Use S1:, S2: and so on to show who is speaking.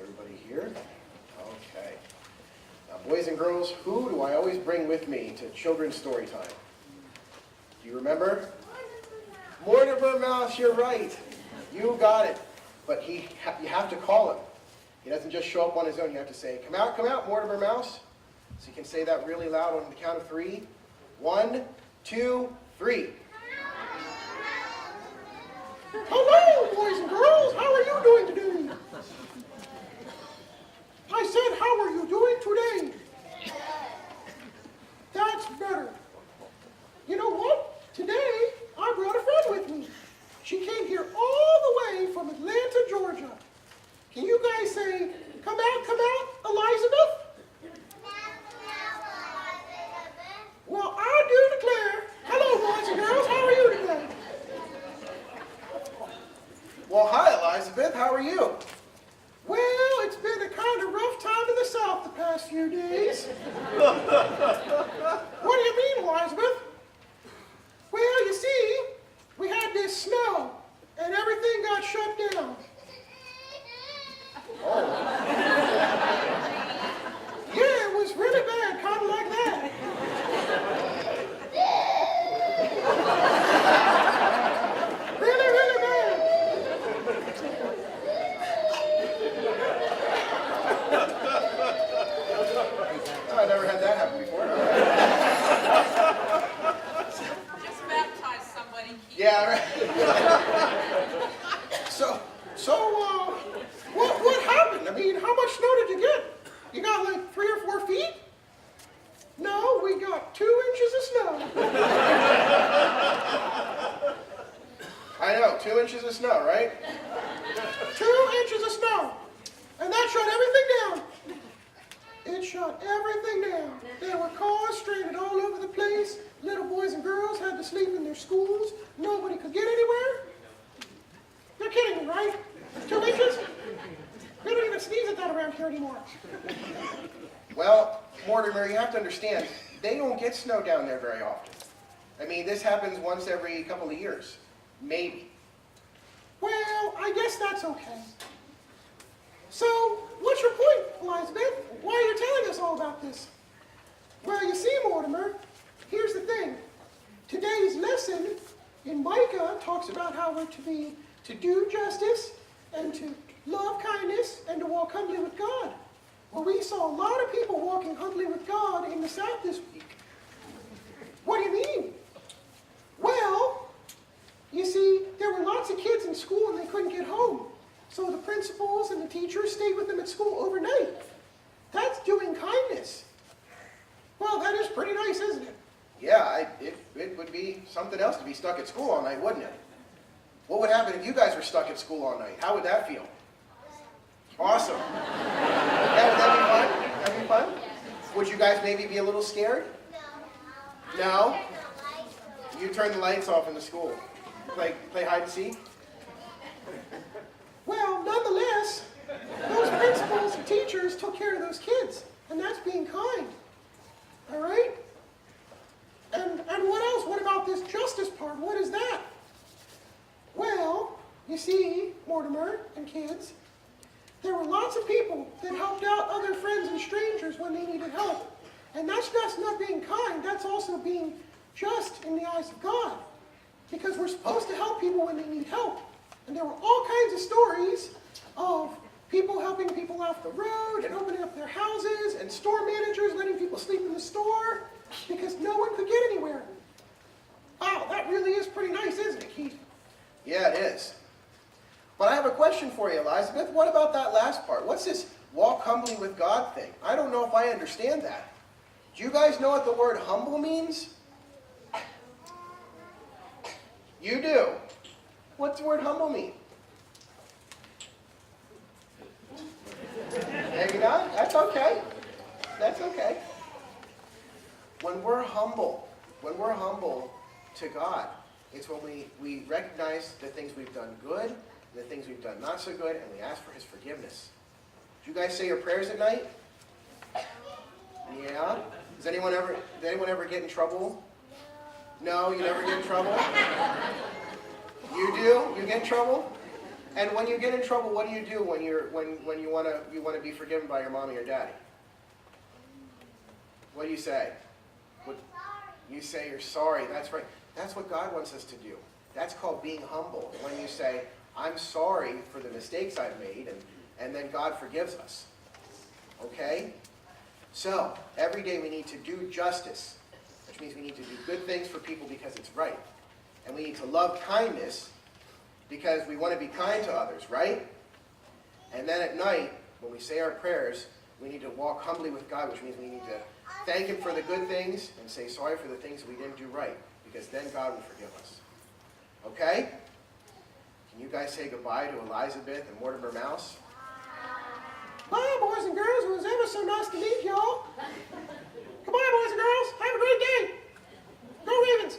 S1: Everybody here? Okay. Now, boys and girls, who do I always bring with me to children's story time? Do you remember? Mortimer Mouse, you're right. You got it. But you have to call him. He doesn't just show up on his own. You have to say, come out, Mortimer Mouse. So you can say that really loud on the count of 3. 1, 2, 3.
S2: Hello, boys and girls. How are you doing today? I said, how are you doing today? That's better. You know what? Today, I brought a friend with me. She came here all the way from Atlanta, Georgia. Can you guys say, come out, Elizabeth? Well, I do declare. Hello, boys and girls. How are you today?
S1: Well, hi, Elizabeth. How are you?
S2: Well, it's been a kind of rough time in the South the past few days. What do you mean, Elizabeth? Well, you see, we had this snow, and everything got shut down.
S1: Oh.
S2: Yeah, it was really bad, kind of like that. Really, really bad.
S1: I never had that happen before.
S3: Just baptize somebody, Keith.
S1: Yeah, right.
S2: What happened? I mean, how much snow did you get? You got like 3 or 4 feet? No, we got 2 inches of snow.
S1: I know, 2 inches of snow, right?
S2: 2 inches of snow. And that shut everything down. It shut everything down. There were cars stranded all over the place. Little boys and girls had to sleep in their schools. Nobody could get anywhere. You're kidding me, right? 2 inches? We don't even sneeze at that around here anymore.
S1: Well, Mortimer, you have to understand, they don't get snow down there very often. I mean, this happens once every couple of years. Maybe.
S2: Well, I guess that's okay. So, what's your point, Elizabeth? Why are you telling us all about this? Well, you see, Mortimer, here's the thing. Today's lesson in Micah talks about how we're to do justice and to love kindness and to walk humbly with God. Well, we saw a lot of people walking humbly with God in the South this week. What do you mean? Well, you see, there were lots of kids in school and they couldn't get home. So the principals and the teachers stayed with them at school overnight. That's doing kindness. Well, that is pretty nice, isn't it?
S1: Yeah, it would be something else to be stuck at school all night, wouldn't it? What would happen if you guys were stuck at school all night? How would that feel? Awesome. Yeah, would that be fun? That'd be fun? Would you guys maybe be a little scared? No? You turn the lights off in the school. Play hide and seek?
S2: Well, nonetheless, those principals and teachers took care of those kids, and that's being kind. All right? And what else? What about this justice part? What is that? Well, you see, Mortimer and kids, there were lots of people that helped out other friends and strangers when they needed help. And that's just not being kind, that's also being just in the eyes of God. Because we're supposed to help people when they need help. And there were all kinds of stories of people helping people off the road and opening up their houses and store managers letting people sleep in the store because no one could get anywhere. Wow, that really is pretty nice, isn't it, Keith?
S1: Yeah, it is. But I have a question for you, Elizabeth. What about that last part? What's this walk humbly with God thing? I don't know if I understand that. Do you guys know what the word humble means? You do. What's the word humble mean? Maybe not? That's okay. That's okay. When we're humble to God, it's when we recognize the things we've done good, the things we've done not so good, and we ask for His forgiveness. Do you guys say your prayers at night? Yeah? Does anyone ever get in trouble? No, you never get in trouble? You do? You get in trouble? And when you get in trouble, what do you do when you want to be forgiven by your mom or your daddy? What do you say? You say you're sorry. That's right. That's what God wants us to do. That's called being humble. When you say, I'm sorry for the mistakes I've made, and then God forgives us. Okay? So, every day we need to do justice, which means we need to do good things for people because it's right. And we need to love kindness because we want to be kind to others, right? And then at night, when we say our prayers, we need to walk humbly with God, which means we need to thank Him for the good things and say sorry for the things we didn't do right, because then God will forgive us. Okay? Can you guys say goodbye to Elizabeth and Mortimer Mouse?
S2: Bye, boys and girls. It was ever so nice to meet y'all. Goodbye, boys and girls. Have a great day. Go Ravens.